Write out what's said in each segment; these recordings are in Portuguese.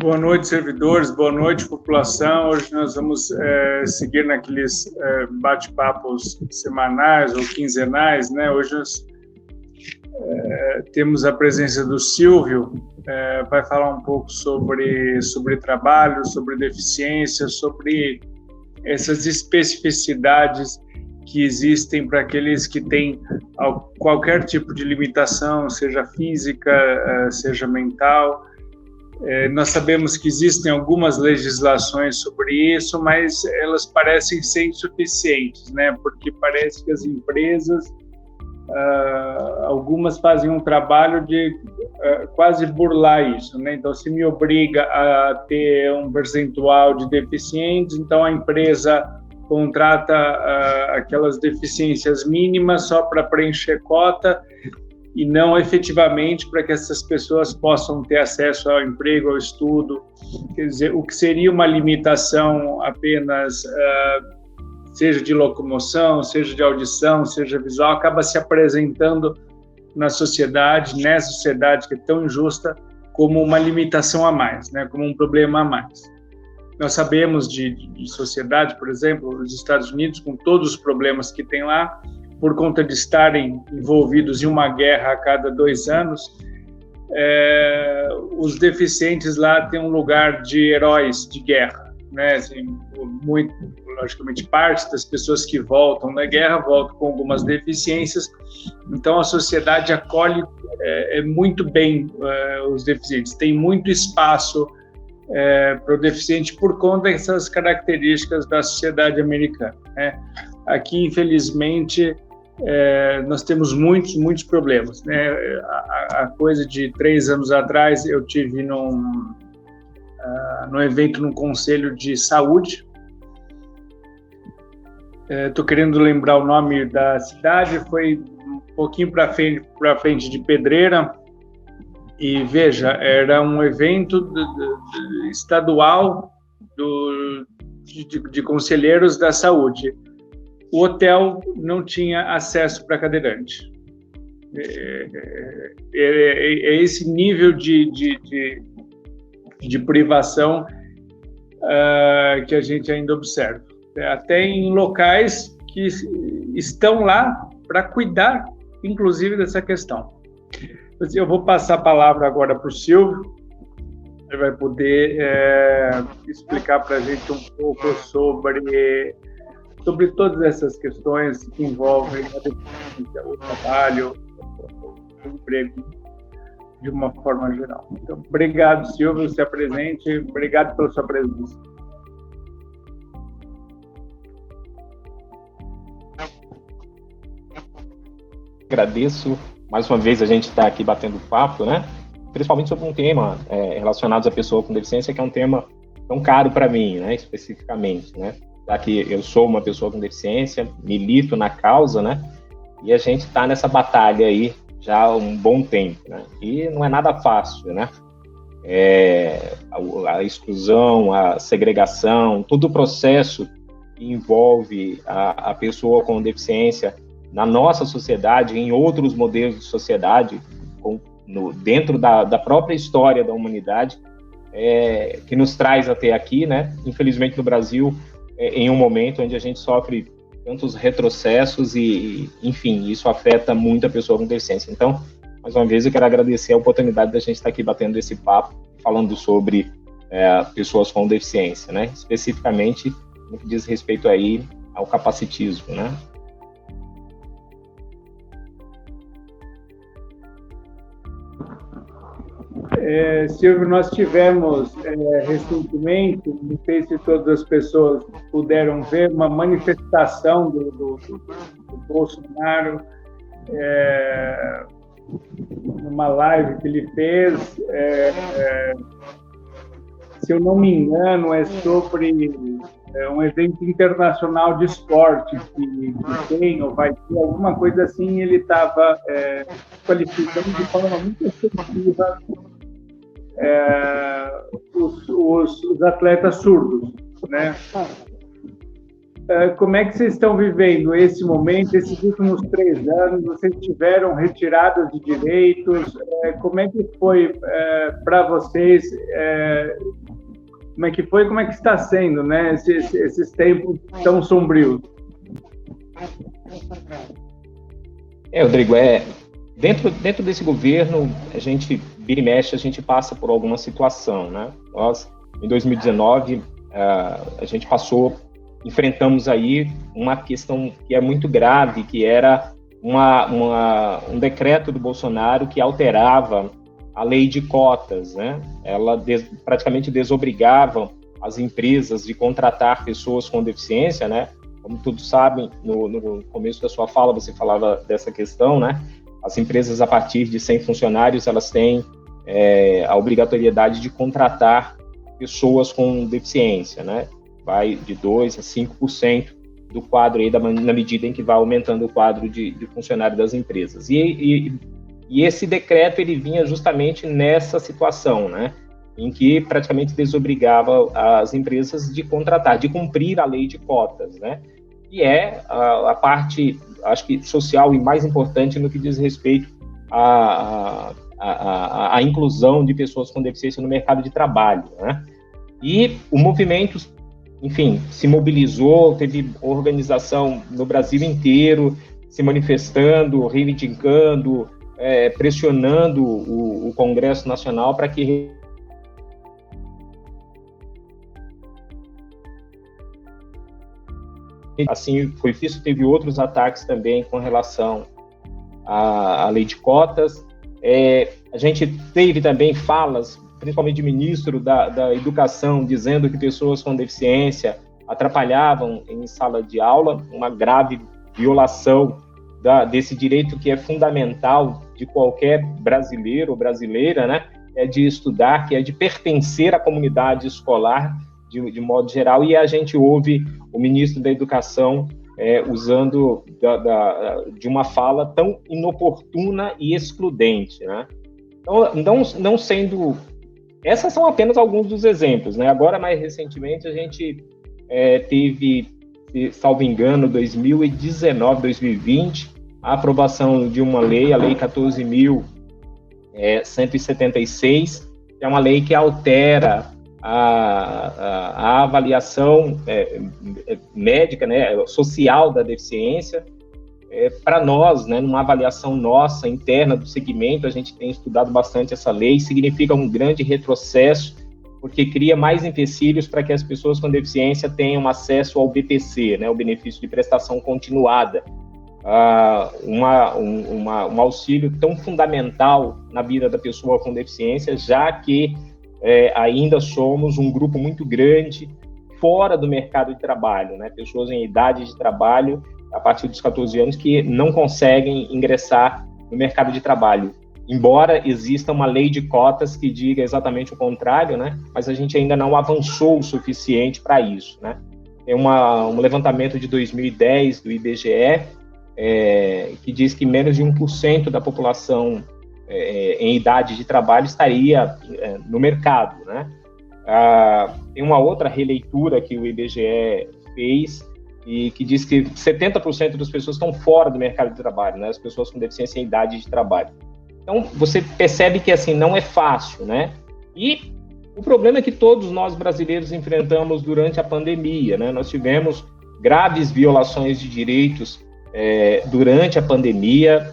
Boa noite, servidores, boa noite, população. Hoje nós vamos seguir naqueles bate-papos semanais ou quinzenais, né? Hoje nós temos a presença do Silvio, vai falar um pouco sobre trabalho, sobre deficiência, sobre essas especificidades que existem para aqueles que têm qualquer tipo de limitação, seja física, seja mental. Nós sabemos que existem algumas legislações sobre isso, mas elas parecem ser insuficientes, né? Porque parece que as empresas, algumas fazem um trabalho de quase burlar isso, né? Então, se me obriga a ter um percentual de deficientes, então a empresa contrata aquelas deficiências mínimas só para preencher cota, e não efetivamente para que essas pessoas possam ter acesso ao emprego, ao estudo. Quer dizer, o que seria uma limitação apenas, seja de locomoção, seja de audição, seja visual, acaba se apresentando na sociedade, nessa sociedade que é tão injusta, como uma limitação a mais, né? Como um problema a mais. Nós sabemos de sociedade, por exemplo, os Estados Unidos, com todos os problemas que tem lá, por conta de estarem envolvidos em uma guerra a cada 2 anos, os deficientes lá têm um lugar de heróis de guerra, né? Assim, logicamente, parte das pessoas que voltam da guerra voltam com algumas deficiências, então a sociedade acolhe muito bem os deficientes, tem muito espaço para o deficiente por conta dessas características da sociedade americana, né? Aqui, infelizmente, nós temos muitos problemas, né? A coisa de 3 anos atrás, eu tive num evento no Conselho de Saúde. Estou querendo lembrar o nome da cidade, foi um pouquinho para frente de Pedreira, e veja, era um evento estadual de conselheiros da saúde. O hotel não tinha acesso para cadeirante. É esse nível de privação que a gente ainda observa. Até em locais que estão lá para cuidar, inclusive, dessa questão. Eu vou passar a palavra agora para o Silvio. Ele vai poder explicar para a gente um pouco sobre todas essas questões que envolvem a deficiência, o trabalho, o emprego, de uma forma geral. Então, obrigado, Silvio, se apresente, obrigado pela sua presença. Agradeço, mais uma vez a gente está aqui batendo papo, né? Principalmente sobre um tema relacionado à pessoa com deficiência, que é um tema tão caro para mim, né? Especificamente, né? Já que eu sou uma pessoa com deficiência, milito na causa, né? E a gente está nessa batalha aí já há um bom tempo, né? E não é nada fácil, né? A exclusão, a segregação, todo o processo que envolve a pessoa com deficiência na nossa sociedade, em outros modelos de sociedade, dentro da própria história da humanidade, que nos traz até aqui, né? Infelizmente no Brasil, em um momento onde a gente sofre tantos retrocessos e, enfim, isso afeta muito a pessoa com deficiência. Então, mais uma vez, eu quero agradecer a oportunidade da gente estar aqui batendo esse papo, falando sobre pessoas com deficiência, né? Especificamente no que diz respeito aí ao capacitismo, né? Silvio, nós tivemos recentemente, não sei se todas as pessoas puderam ver, uma manifestação do Bolsonaro, numa live que ele fez, se eu não me engano, é sobre um evento internacional de esporte que tem ou vai ter, alguma coisa assim. Ele estava qualificando de forma muito efetiva os atletas surdos, né? como é que vocês estão vivendo esse momento, esses últimos 3 anos? Vocês tiveram retiradas de direitos? Como é que foi para vocês? Como é que foi? Como é que está sendo, né? Esses tempos tão sombrios? Rodrigo, dentro desse governo, a gente vira e mexe, a gente passa por alguma situação, né? Nós, em 2019, a gente enfrentamos aí uma questão que é muito grave, que era um decreto do Bolsonaro que alterava a lei de cotas, né? Ela praticamente desobrigava as empresas de contratar pessoas com deficiência, né? Como todos sabem, no começo da sua fala você falava dessa questão, né? As empresas a partir de 100 funcionários, elas têm a obrigatoriedade de contratar pessoas com deficiência, né? Vai de 2% a 5% do quadro aí, na medida em que vai aumentando o quadro de funcionário das empresas. E esse decreto, ele vinha justamente nessa situação, né? Em que praticamente desobrigava as empresas de contratar, de cumprir a lei de cotas, né? E a parte, acho que social e mais importante no que diz respeito à inclusão de pessoas com deficiência no mercado de trabalho, né? E o movimento, enfim, se mobilizou, teve organização no Brasil inteiro, se manifestando, reivindicando, pressionando o Congresso Nacional para que assim foi visto. Teve outros ataques também com relação à lei de cotas. A gente teve também falas, principalmente de ministro da Educação, dizendo que pessoas com deficiência atrapalhavam em sala de aula, uma grave violação desse direito que é fundamental de qualquer brasileiro ou brasileira, né? De estudar, que é de pertencer à comunidade escolar de modo geral, e a gente ouve o ministro da Educação usando de uma fala tão inoportuna e excludente, né? Então, não sendo... Essas são apenas alguns dos exemplos, né? Agora, mais recentemente, a gente teve, salvo engano, 2019, 2020, a aprovação de uma lei, a Lei 14.176, que é uma lei que altera a avaliação médica, né, social da deficiência. Para nós, né, numa avaliação nossa, interna do segmento, a gente tem estudado bastante essa lei, significa um grande retrocesso, porque cria mais empecilhos para que as pessoas com deficiência tenham acesso ao BPC, né, o benefício de prestação continuada, um auxílio tão fundamental na vida da pessoa com deficiência, já que ainda somos um grupo muito grande fora do mercado de trabalho, né, pessoas em idade de trabalho a partir dos 14 anos que não conseguem ingressar no mercado de trabalho. Embora exista uma lei de cotas que diga exatamente o contrário, né? Mas a gente ainda não avançou o suficiente para isso, né? Tem um levantamento de 2010 do IBGE que diz que menos de 1% da população em idade de trabalho estaria no mercado, né? Tem uma outra releitura que o IBGE fez e que diz que 70% das pessoas estão fora do mercado de trabalho, né? As pessoas com deficiência em idade de trabalho. Então, você percebe que, assim, não é fácil, né? E o problema é que todos nós brasileiros enfrentamos durante a pandemia, né? Nós tivemos graves violações de direitos durante a pandemia,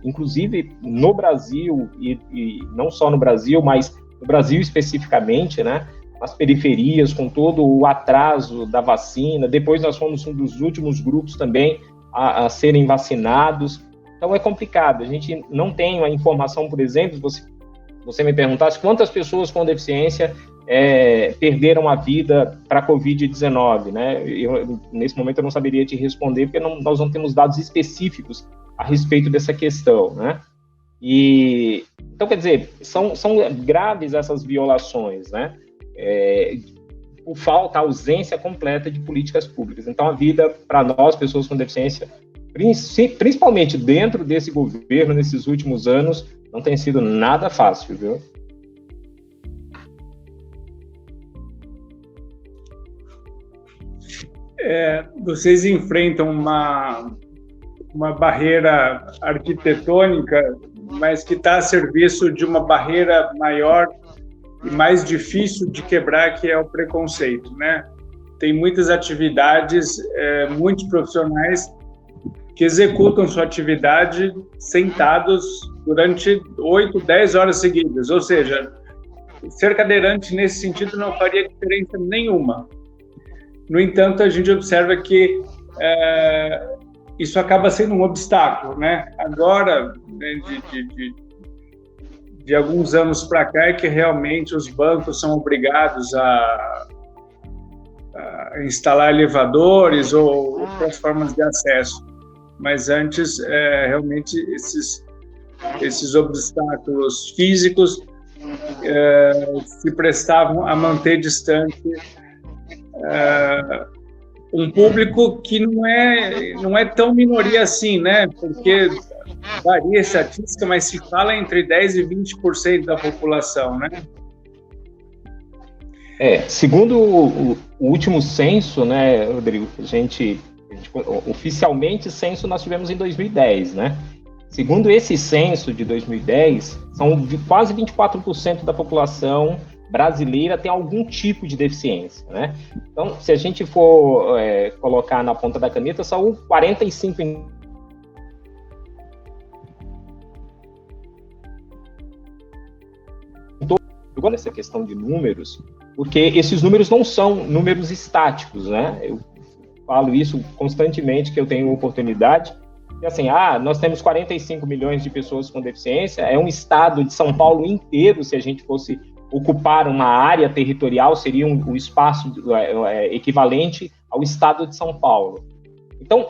inclusive no Brasil, e não só no Brasil, mas no Brasil especificamente, né? Nas periferias, com todo o atraso da vacina. Depois nós fomos um dos últimos grupos também a serem vacinados. Então é complicado, a gente não tem a informação, por exemplo, você me perguntasse quantas pessoas com deficiência perderam a vida para a Covid-19, né? Nesse momento eu não saberia te responder, porque nós não temos dados específicos a respeito dessa questão, né? Então, quer dizer, são graves essas violações, né? Por falta, ausência completa de políticas públicas. Então, a vida para nós, pessoas com deficiência, principalmente dentro desse governo, nesses últimos anos, não tem sido nada fácil, viu? Vocês enfrentam uma barreira arquitetônica, mas que está a serviço de uma barreira maior e mais difícil de quebrar, que é o preconceito, né? Tem muitas atividades, muitos profissionais que executam sua atividade sentados durante 8, 10 horas seguidas, ou seja, ser cadeirante nesse sentido não faria diferença nenhuma. No entanto, a gente observa que isso acaba sendo um obstáculo, né? Agora, né, de alguns anos para cá, é que realmente os bancos são obrigados a instalar elevadores ou outras formas de acesso. Mas antes, realmente, esses obstáculos físicos se prestavam a manter distante um público que não é tão minoria assim, né? Porque varia a estatística, mas se fala entre 10% e 20% da população, né? Segundo o último censo, né, Rodrigo, oficialmente censo nós tivemos em 2010, né? Segundo esse censo de 2010, são quase 24% da população brasileira tem algum tipo de deficiência, né? Então, se a gente for colocar na ponta da caneta, são 45 nessa questão de números, porque esses números não são números estáticos, né? Eu falo isso constantemente, que eu tenho oportunidade, e assim, nós temos 45 milhões de pessoas com deficiência, é um estado de São Paulo inteiro, se a gente fosse ocupar uma área territorial, seria um espaço equivalente ao estado de São Paulo. Então,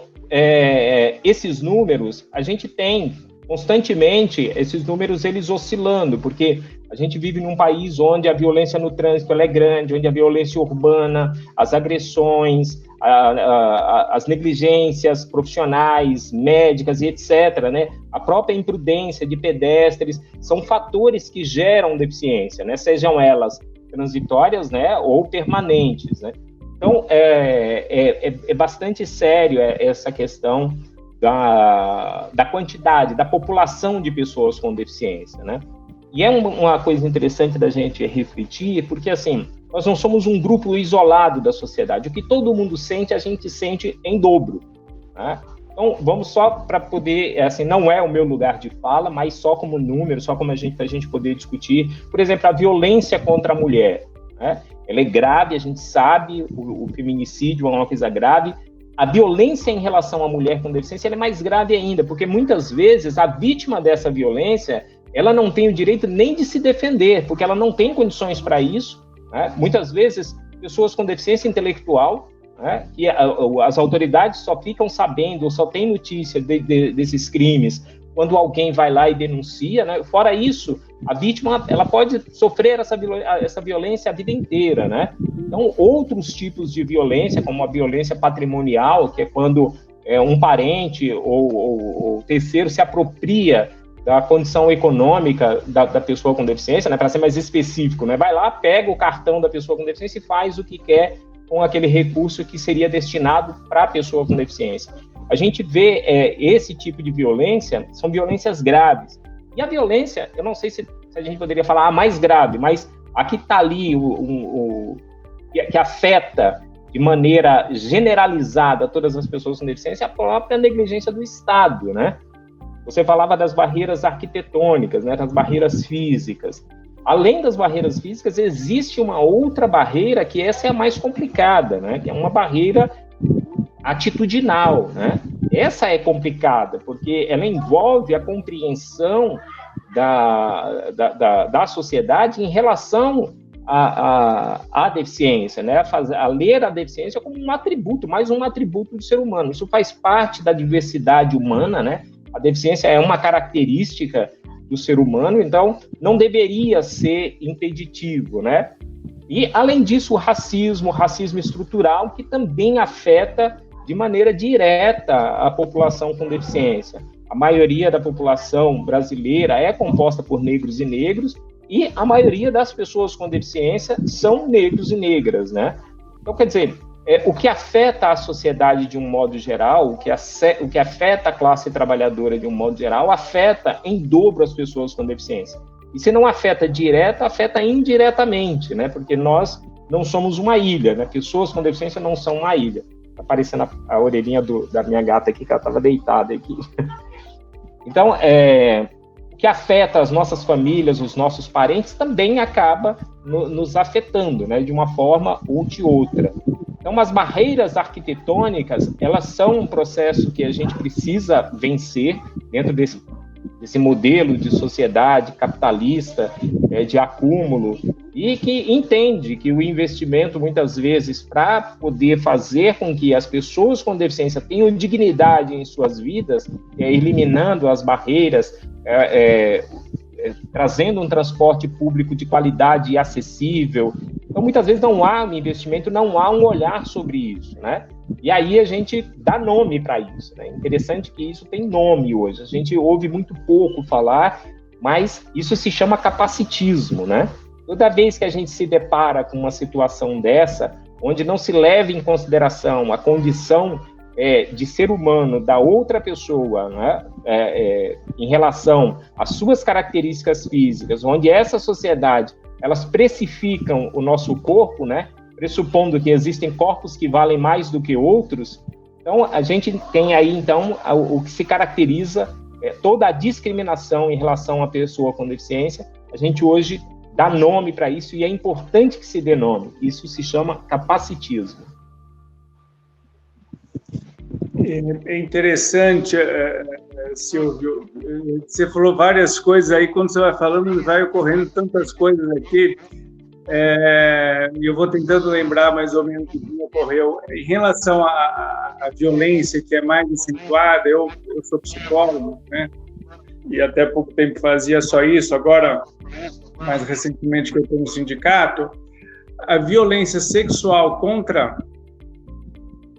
esses números, a gente tem constantemente esses números eles oscilando, porque a gente vive num país onde a violência no trânsito ela é grande, onde a violência urbana, as agressões, as negligências profissionais, médicas e etc., né? A própria imprudência de pedestres são fatores que geram deficiência, né? Sejam elas transitórias, né, ou permanentes, né? Então, é bastante sério essa questão da quantidade, da população de pessoas com deficiência, né? E é uma coisa interessante da gente refletir, porque, assim, nós não somos um grupo isolado da sociedade. O que todo mundo sente, a gente sente em dobro, né? Então, vamos só para poder, assim, não é o meu lugar de fala, mas só como número, só como a gente poder discutir. Por exemplo, a violência contra a mulher, né? Ela é grave, a gente sabe, o feminicídio é uma coisa grave. A violência em relação à mulher com deficiência ela é mais grave ainda, porque muitas vezes a vítima dessa violência ela não tem o direito nem de se defender, porque ela não tem condições para isso, né? Muitas vezes, pessoas com deficiência intelectual, né, que as autoridades só ficam sabendo, ou só têm notícia desses crimes quando alguém vai lá e denuncia, né? Fora isso, a vítima ela pode sofrer essa violência a vida inteira, né? Então, outros tipos de violência, como a violência patrimonial, que é quando um parente ou terceiro se apropria da condição econômica da pessoa com deficiência, né, para ser mais específico, né, vai lá, pega o cartão da pessoa com deficiência e faz o que quer com aquele recurso que seria destinado para a pessoa com deficiência. A gente vê esse tipo de violência, são violências graves. E a violência, eu não sei se a gente poderia falar a mais grave, mas a que está ali, que afeta de maneira generalizada todas as pessoas com deficiência, é a própria negligência do Estado, né? Você falava das barreiras arquitetônicas, né, das barreiras físicas. Além das barreiras físicas, existe uma outra barreira, que essa é a mais complicada, né, que é uma barreira atitudinal, né? Essa é complicada, porque ela envolve a compreensão da sociedade em relação à deficiência, né? A ler a deficiência como um atributo, mais um atributo do ser humano. Isso faz parte da diversidade humana, né? A deficiência é uma característica do ser humano, então não deveria ser impeditivo, né? E, além disso, o racismo estrutural, que também afeta de maneira direta a população com deficiência. A maioria da população brasileira é composta por negros e negros, e a maioria das pessoas com deficiência são negros e negras, né? Então, quer dizer, o que afeta a sociedade de um modo geral, o que afeta a classe trabalhadora de um modo geral, afeta em dobro as pessoas com deficiência. E se não afeta direta, afeta indiretamente, né? Porque nós não somos uma ilha, né? Pessoas com deficiência não são uma ilha. Está aparecendo a orelhinha da minha gata aqui, que ela estava deitada aqui. Então, o que afeta as nossas famílias, os nossos parentes, também acaba nos afetando, né? De uma forma ou de outra. Então, as barreiras arquitetônicas, elas são um processo que a gente precisa vencer dentro desse modelo de sociedade capitalista, de acúmulo, e que entende que o investimento, muitas vezes, para poder fazer com que as pessoas com deficiência tenham dignidade em suas vidas, eliminando as barreiras, trazendo um transporte público de qualidade e acessível. Então, muitas vezes não há um investimento, não há um olhar sobre isso, né? E aí a gente dá nome para isso, né? Interessante que isso tem nome hoje. A gente ouve muito pouco falar, mas isso se chama capacitismo, né? Toda vez que a gente se depara com uma situação dessa, onde não se leva em consideração a condição de ser humano da outra pessoa, né? Em relação às suas características físicas, onde essa sociedade, elas precificam o nosso corpo, né? Pressupondo que existem corpos que valem mais do que outros. Então, a gente tem aí, então, o que se caracteriza toda a discriminação em relação à pessoa com deficiência. A gente hoje dá nome para isso e é importante que se dê nome. Isso se chama capacitismo. É interessante, Silvio, você falou várias coisas aí, quando você vai falando, vai ocorrendo tantas coisas aqui, e eu vou tentando lembrar mais ou menos o que ocorreu. Em relação à violência, que é mais acentuada, eu sou psicólogo, né, e até há pouco tempo fazia só isso, agora, mais recentemente que eu estou no sindicato, a violência sexual contra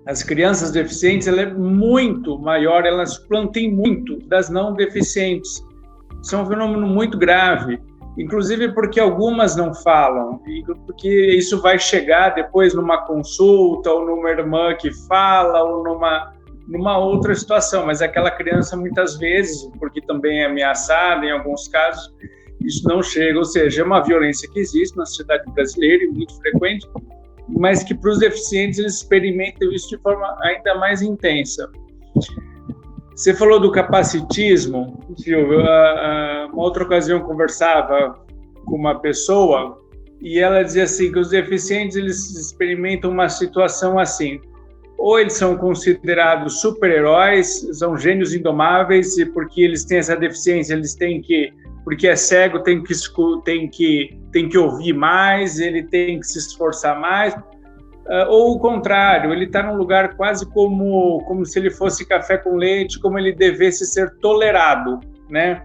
as crianças deficientes, ela é muito maior, elas suplantam muito das não deficientes. Isso é um fenômeno muito grave, inclusive porque algumas não falam, porque isso vai chegar depois numa consulta, ou numa irmã que fala, ou numa outra situação, mas aquela criança muitas vezes, porque também é ameaçada em alguns casos, isso não chega, ou seja, é uma violência que existe na sociedade brasileira e muito frequente, mas que para os deficientes eles experimentam isso de forma ainda mais intensa. Você falou do capacitismo, Silvio. Uma outra ocasião eu conversava com uma pessoa e ela dizia assim que os deficientes eles experimentam uma situação assim: ou eles são considerados super-heróis, são gênios indomáveis, e porque eles têm essa deficiência, eles têm que, porque é cego, tem que ouvir mais, ele tem que se esforçar mais, ou o contrário, ele está num lugar quase como se ele fosse café com leite, como ele devesse ser tolerado, né?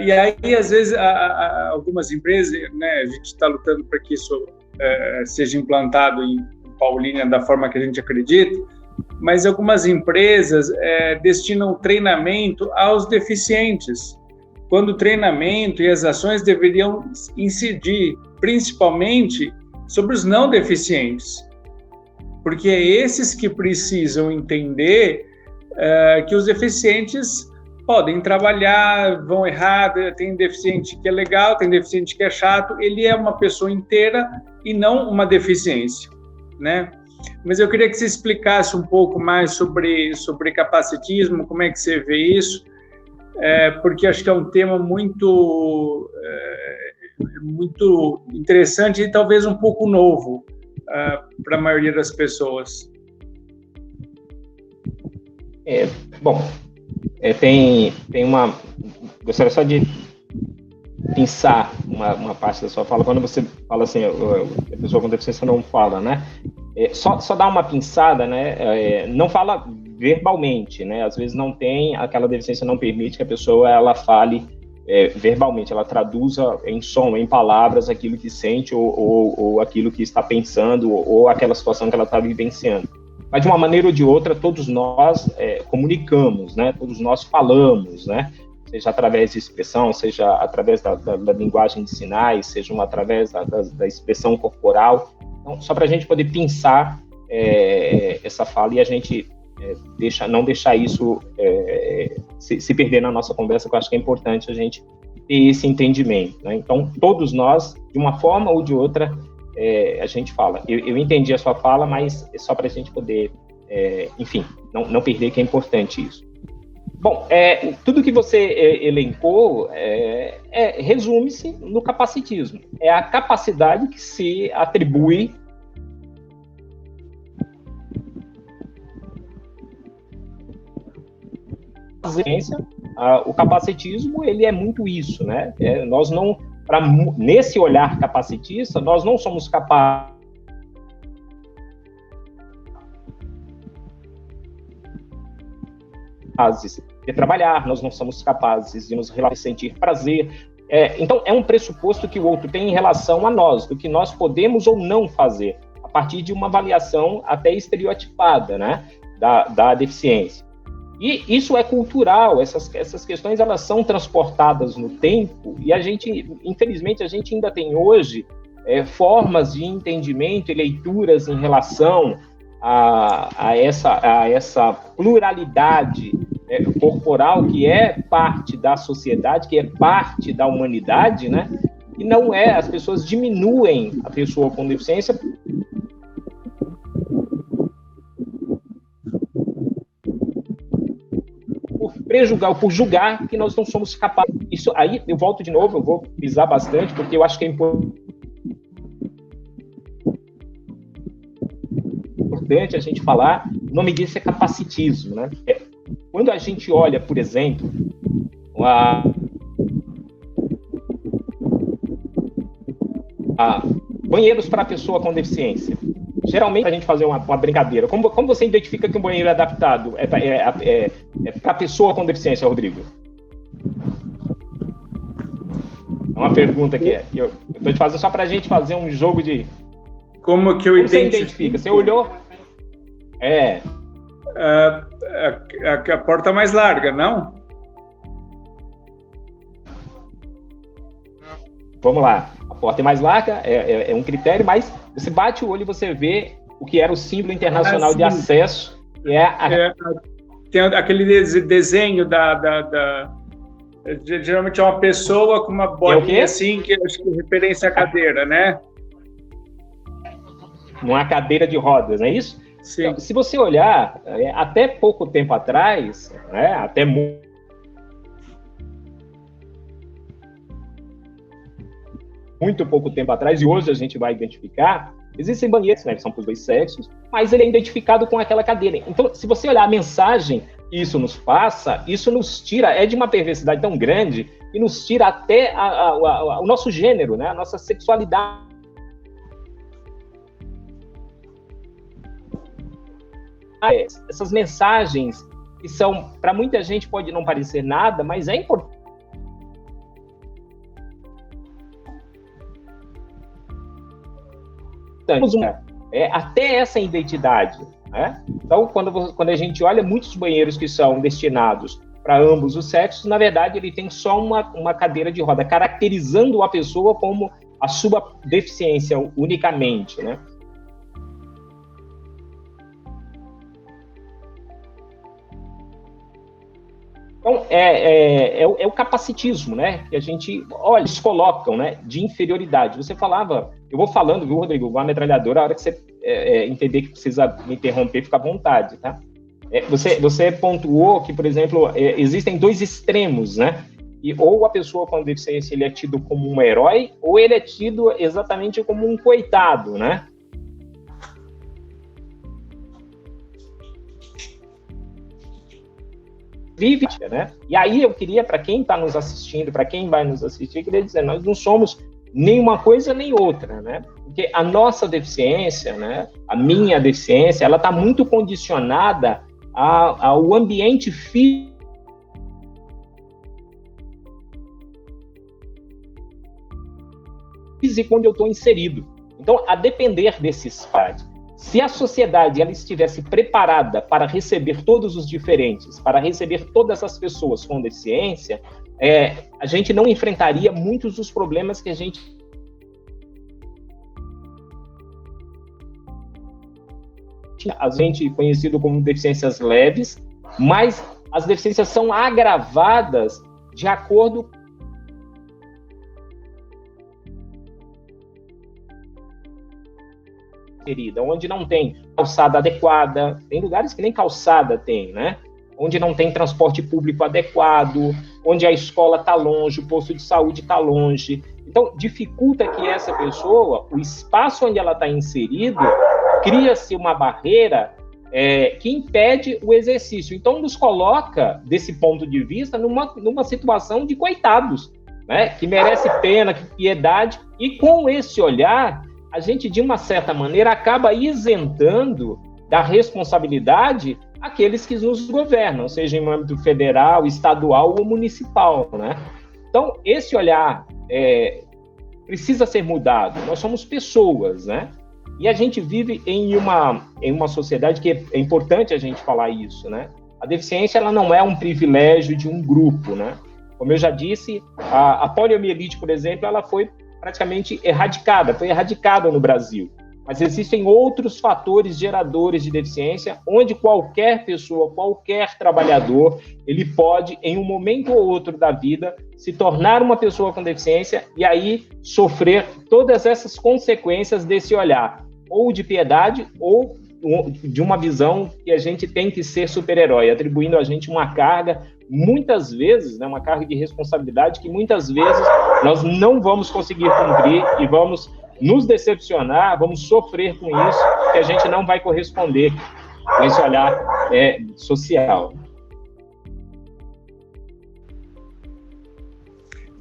E aí, às vezes, algumas empresas, né, a gente está lutando para que isso seja implantado em Paulínia da forma que a gente acredita, mas algumas empresas destinam treinamento aos deficientes, quando o treinamento e as ações deveriam incidir principalmente sobre os não deficientes, porque é esses que precisam entender que os deficientes podem trabalhar, vão errar, tem deficiente que é legal, tem deficiente que é chato, ele é uma pessoa inteira e não uma deficiência, né? Mas eu queria que você explicasse um pouco mais sobre capacitismo, como é que você vê isso, porque acho que é um tema muito interessante e talvez um pouco novo para a maioria das pessoas. Tem uma... Gostaria só de pensar uma parte da sua fala. Quando você fala assim, a pessoa com deficiência não fala, né? Só dá uma pinçada, né? Não fala verbalmente, né? Às vezes não tem, aquela deficiência não permite que a pessoa ela fale verbalmente, ela traduza em som, em palavras, aquilo que sente ou aquilo que está pensando ou aquela situação que ela está vivenciando. Mas de uma maneira ou de outra, todos nós comunicamos, né? Todos nós falamos, né? Seja através de expressão, seja através da linguagem de sinais, seja através da expressão corporal. Então, só para a gente poder pensar essa fala e a gente não deixar isso se perder na nossa conversa, que eu acho que é importante a gente ter esse entendimento, né? Então, todos nós, de uma forma ou de outra, a gente fala. Eu entendi a sua fala, mas é só para a gente poder, enfim, não perder, que é importante isso. Bom, tudo que você elencou resume-se no capacitismo. É a capacidade que se atribui o capacitismo, ele é muito isso, né? Nós não, nesse olhar capacitista, nós não somos capazes de trabalhar, nós não somos capazes de nos sentir prazer. Então, é um pressuposto que o outro tem em relação a nós, do que nós podemos ou não fazer, a partir de uma avaliação até estereotipada, né, da deficiência. E isso é cultural, essas questões elas são transportadas no tempo, e infelizmente, a gente ainda tem hoje formas de entendimento e leituras em relação a essa pluralidade corporal que é parte da sociedade, que é parte da humanidade, né? E não as pessoas diminuem a pessoa com deficiência por julgar que nós não somos capazes. Isso aí, eu volto de novo, eu vou pisar bastante, porque eu acho que é importante a gente falar. O nome disso é capacitismo, né? Quando a gente olha, por exemplo, banheiros para pessoa com deficiência. Geralmente, a gente fazer uma brincadeira. Como você identifica que um banheiro é adaptado para pessoa com deficiência, Rodrigo? É uma pergunta que eu estou te fazendo só para a gente fazer um jogo de... Como que eu identifica? Você olhou... A porta mais larga, não? Vamos lá. A porta é mais larga, é um critério, mas você bate o olho e você vê o que era o símbolo internacional de acesso. Tem aquele desenho geralmente é uma pessoa com uma bolinha assim, que acho que é referência à cadeira, né? Uma cadeira de rodas, não é isso? Sim. Então, se você olhar, até pouco tempo atrás, né, até muito pouco tempo atrás, e hoje a gente vai identificar, existem banheiros, né, que são para os dois sexos, mas ele é identificado com aquela cadeira. Então, se você olhar a mensagem que isso nos passa, isso nos tira, é de uma perversidade tão grande, e nos tira até o nosso gênero, né, a nossa sexualidade. Essas mensagens que são, para muita gente pode não parecer nada, mas é importante. Até essa identidade, né? Então, quando a gente olha muitos banheiros que são destinados para ambos os sexos, na verdade, ele tem só uma cadeira de roda, caracterizando a pessoa como a sua deficiência unicamente, né? Então, é o capacitismo, né? Que a gente, eles colocam, né, de inferioridade. Você falava, eu vou falando, viu, Rodrigo, igual a metralhadora, a hora que você entender que precisa me interromper, fica à vontade, tá? Você pontuou que, por exemplo, existem dois extremos, né? E ou a pessoa com deficiência ele é tido como um herói, ou ele é tido exatamente como um coitado, né? Vive, né? E aí eu queria, para quem está nos assistindo, para quem vai nos assistir, eu queria dizer, nós não somos nenhuma coisa nem outra, né? Porque a nossa deficiência, né? A minha deficiência, ela está muito condicionada ao ambiente físico onde eu estou inserido. Então, a depender desses fatos, se a sociedade ela estivesse preparada para receber todos os diferentes, para receber todas as pessoas com deficiência, a gente não enfrentaria muitos dos problemas que a gente a gente conhecido como deficiências leves, mas as deficiências são agravadas de acordo onde não tem calçada adequada, tem lugares que nem calçada tem, né? Onde não tem transporte público adequado, onde a escola está longe, o posto de saúde está longe. Então, dificulta que essa pessoa, o espaço onde ela está inserido, cria-se uma barreira que impede o exercício. Então, nos coloca, desse ponto de vista, numa situação de coitados, né? Que merece pena, que piedade, e com esse olhar, a gente, de uma certa maneira, acaba isentando da responsabilidade aqueles que nos governam, seja em âmbito federal, estadual ou municipal, né? Então, esse olhar precisa ser mudado. Nós somos pessoas, né? E a gente vive em uma sociedade que é importante a gente falar isso, né? A deficiência, ela não é um privilégio de um grupo, né? Como eu já disse, a poliomielite, por exemplo, ela foi praticamente foi erradicada no Brasil. Mas existem outros fatores geradores de deficiência, onde qualquer pessoa, qualquer trabalhador, ele pode, em um momento ou outro da vida, se tornar uma pessoa com deficiência e aí sofrer todas essas consequências desse olhar, ou de piedade, ou de uma visão que a gente tem que ser super-herói, atribuindo a gente uma carga, muitas vezes, né, uma carga de responsabilidade que muitas vezes nós não vamos conseguir cumprir e vamos nos decepcionar, vamos sofrer com isso, que a gente não vai corresponder com esse olhar social.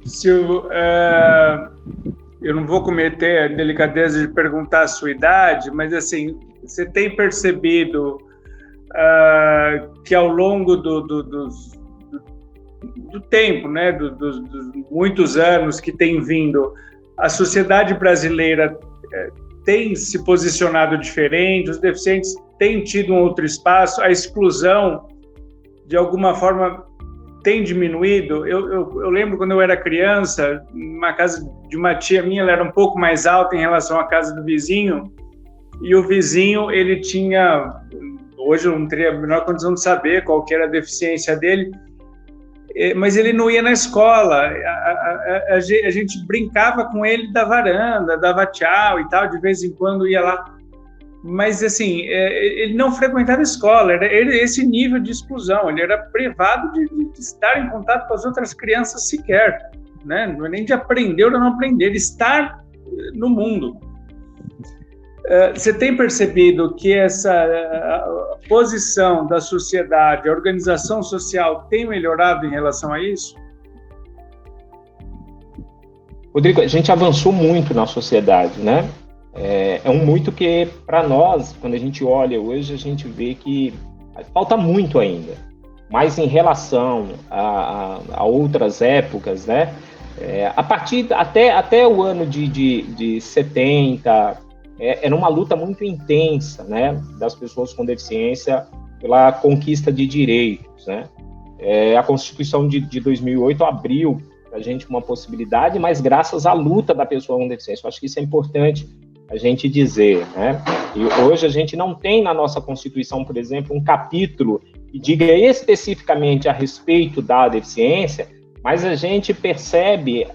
Silvio, eu não vou cometer a delicadeza de perguntar a sua idade, mas assim, você tem percebido que ao longo do tempo, né, dos muitos anos que tem vindo, a sociedade brasileira tem se posicionado diferente, os deficientes têm tido um outro espaço, a exclusão, de alguma forma, tem diminuído. Eu lembro quando eu era criança, numa casa de uma tia minha, ela era um pouco mais alta em relação à casa do vizinho, e o vizinho, ele tinha, hoje eu não teria a menor condição de saber qual que era a deficiência dele, mas ele não ia na escola, a gente brincava com ele da varanda, dava tchau e tal, de vez em quando ia lá, mas assim, ele não frequentava a escola, era esse nível de exclusão, ele era privado de estar em contato com as outras crianças sequer, né? Não é nem de aprender ou não aprender, de estar no mundo. Você tem percebido que essa posição da sociedade, a organização social tem melhorado em relação a isso? Rodrigo, a gente avançou muito na sociedade, né? É um muito que, para nós, quando a gente olha hoje, a gente vê que falta muito ainda. Mas em relação a outras épocas, né? A partir até o ano de 70... era uma luta muito intensa, né, das pessoas com deficiência pela conquista de direitos, né? A Constituição de 2008 abriu para a gente uma possibilidade, mas graças à luta da pessoa com deficiência. Eu acho que isso é importante a gente dizer, né? E hoje a gente não tem na nossa Constituição, por exemplo, um capítulo que diga especificamente a respeito da deficiência, mas a gente percebe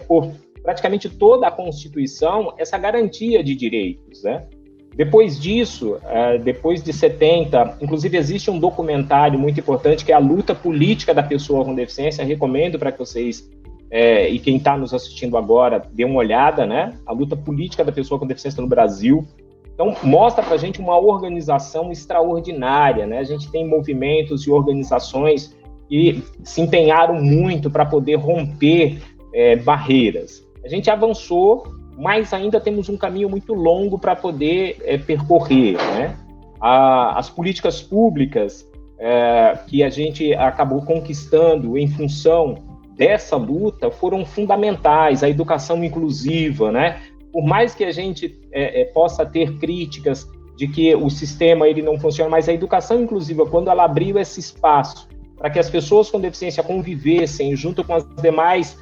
por praticamente toda a Constituição, essa garantia de direitos, né? Depois disso, depois de 70, inclusive existe um documentário muito importante que é a luta política da pessoa com deficiência, recomendo para que vocês, e quem está nos assistindo agora, dê uma olhada, né? A luta política da pessoa com deficiência no Brasil. Então, mostra para a gente uma organização extraordinária, né? A gente tem movimentos e organizações que se empenharam muito para poder romper barreiras. A gente avançou, mas ainda temos um caminho muito longo para poder percorrer, né? As políticas públicas que a gente acabou conquistando em função dessa luta foram fundamentais, a educação inclusiva, né? Por mais que a gente possa ter críticas de que o sistema ele não funciona, mas a educação inclusiva, quando ela abriu esse espaço para que as pessoas com deficiência convivessem junto com as demais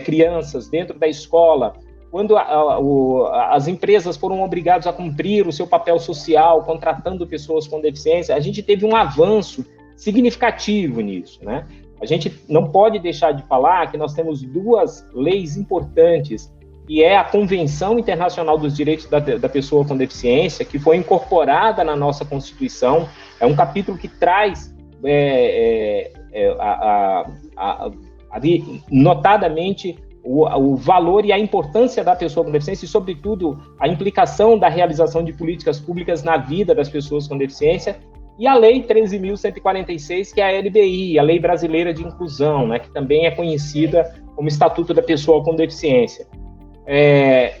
crianças dentro da escola, quando as empresas foram obrigadas a cumprir o seu papel social, contratando pessoas com deficiência, a gente teve um avanço significativo nisso, né? A gente não pode deixar de falar que nós temos duas leis importantes, que é a Convenção Internacional dos Direitos da Pessoa com Deficiência, que foi incorporada na nossa Constituição. É um capítulo que traz notadamente o valor e a importância da pessoa com deficiência e, sobretudo, a implicação da realização de políticas públicas na vida das pessoas com deficiência, e a Lei 13.146, que é a LBI, a Lei Brasileira de Inclusão, né, que também é conhecida como Estatuto da Pessoa com Deficiência.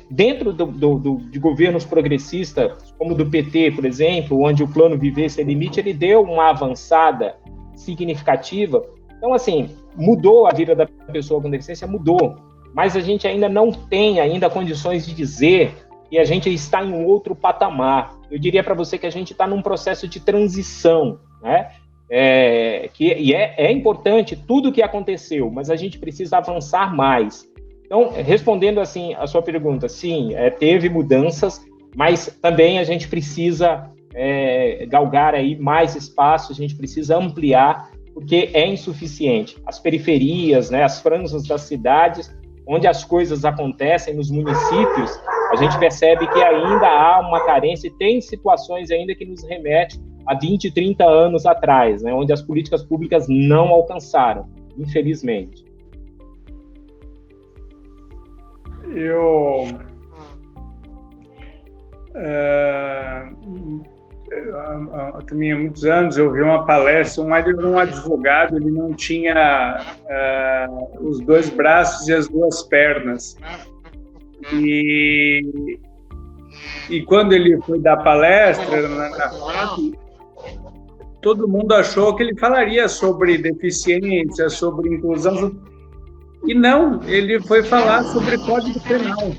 Dentro de governos progressistas, como o do PT, por exemplo, onde o Plano Viver Sem Limite, ele deu uma avançada significativa. Então, assim, mudou a vida da pessoa com deficiência, mudou, mas a gente ainda não tem condições de dizer que a gente está em um outro patamar. Eu diria para você que a gente está num processo de transição, né? É importante tudo o que aconteceu, mas a gente precisa avançar mais. Então, respondendo assim a sua pergunta, sim, teve mudanças, mas também a gente precisa galgar aí mais espaço, a gente precisa ampliar, porque é insuficiente. As periferias, né, as franjas das cidades, onde as coisas acontecem nos municípios, a gente percebe que ainda há uma carência e tem situações ainda que nos remetem a 20, 30 anos atrás, né, onde as políticas públicas não alcançaram, infelizmente. Eu também há muitos anos eu vi uma palestra, um advogado, ele não tinha os dois braços e as duas pernas, e quando ele foi dar palestra todo mundo achou que ele falaria sobre deficiência, sobre inclusão, e não, ele foi falar sobre Código Penal.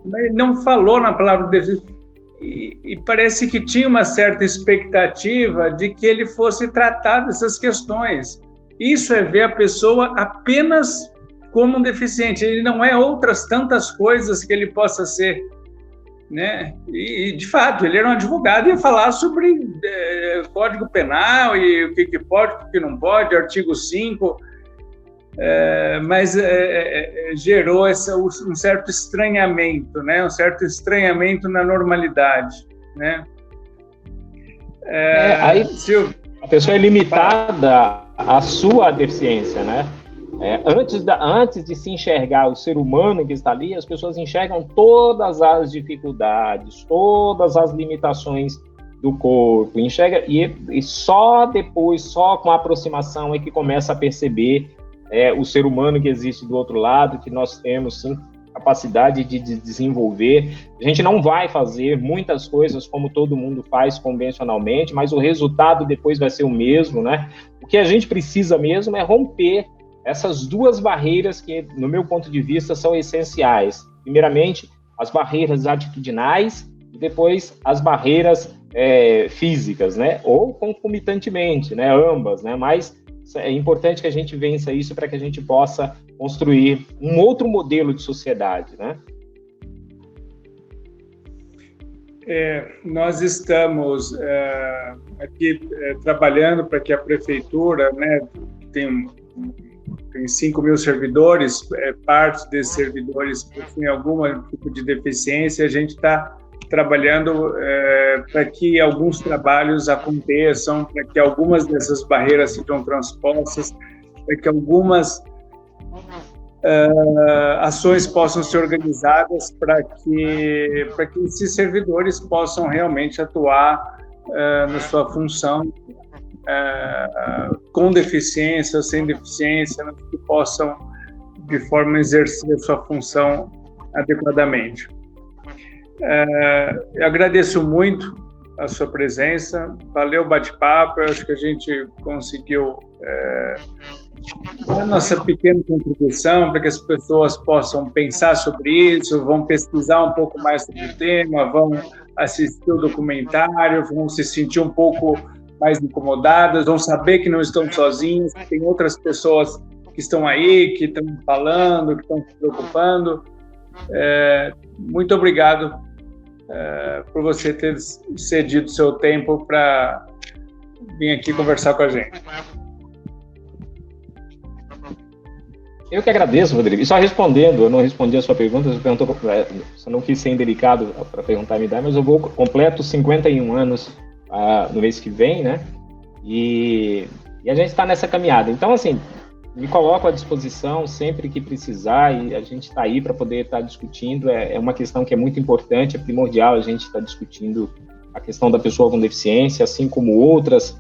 Ele não falou na palavra deficiência. E parece que tinha uma certa expectativa de que ele fosse tratar dessas questões. Isso é ver a pessoa apenas como um deficiente. Ele não é outras tantas coisas que ele possa ser, né? E de fato, ele era um advogado e ia falar sobre Código Penal e o que pode, o que não pode, artigo 5... mas gerou um certo estranhamento, né? Um certo estranhamento na normalidade, né? Aí a pessoa é limitada à sua deficiência, né? Antes de se enxergar o ser humano que está ali, as pessoas enxergam todas as dificuldades, todas as limitações do corpo, e só depois, só com a aproximação é que começa a perceber o ser humano que existe do outro lado, que nós temos, sim, capacidade de desenvolver. A gente não vai fazer muitas coisas como todo mundo faz convencionalmente, mas o resultado depois vai ser o mesmo, né? O que a gente precisa mesmo é romper essas duas barreiras que, no meu ponto de vista, são essenciais. Primeiramente, as barreiras atitudinais e depois as barreiras físicas, né? Ou concomitantemente, né? Ambas, né? Mas é importante que a gente vença isso para que a gente possa construir um outro modelo de sociedade, né? Nós estamos aqui trabalhando para que a prefeitura, né, tem 5.000 servidores, parte desses servidores possuem algum tipo de deficiência, a gente está trabalhando para que alguns trabalhos aconteçam, para que algumas dessas barreiras sejam transpostas, para que algumas ações possam ser organizadas para que esses servidores possam realmente atuar na sua função com deficiência ou sem deficiência, que possam de forma a exercer a sua função adequadamente. Eu agradeço muito a sua presença, valeu o bate-papo, eu acho que a gente conseguiu a nossa pequena contribuição para que as pessoas possam pensar sobre isso, vão pesquisar um pouco mais sobre o tema, vão assistir o documentário, vão se sentir um pouco mais incomodadas, vão saber que não estão sozinhos, que tem outras pessoas que estão aí, que estão falando, que estão se preocupando. Muito obrigado por você ter cedido seu tempo para vir aqui conversar com a gente. Eu que agradeço, Rodrigo. E só respondendo, eu não respondi a sua pergunta, você perguntou, você não quis ser indelicado para perguntar a minha idade, mas eu completo 51 anos no mês que vem, né? E a gente está nessa caminhada. Então, assim, me coloco à disposição sempre que precisar e a gente está aí para poder estar discutindo. É uma questão que é muito importante, é primordial a gente estar discutindo a questão da pessoa com deficiência, assim como outras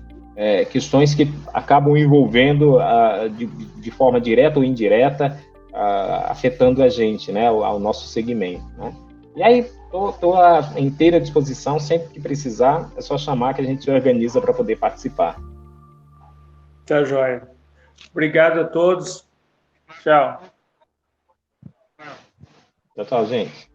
questões que acabam envolvendo de forma direta ou indireta, afetando a gente, né, ao nosso segmento, né? E aí, estou à inteira disposição, sempre que precisar, é só chamar que a gente se organiza para poder participar. Tá joia. Obrigado a todos. Tchau. Tchau, gente.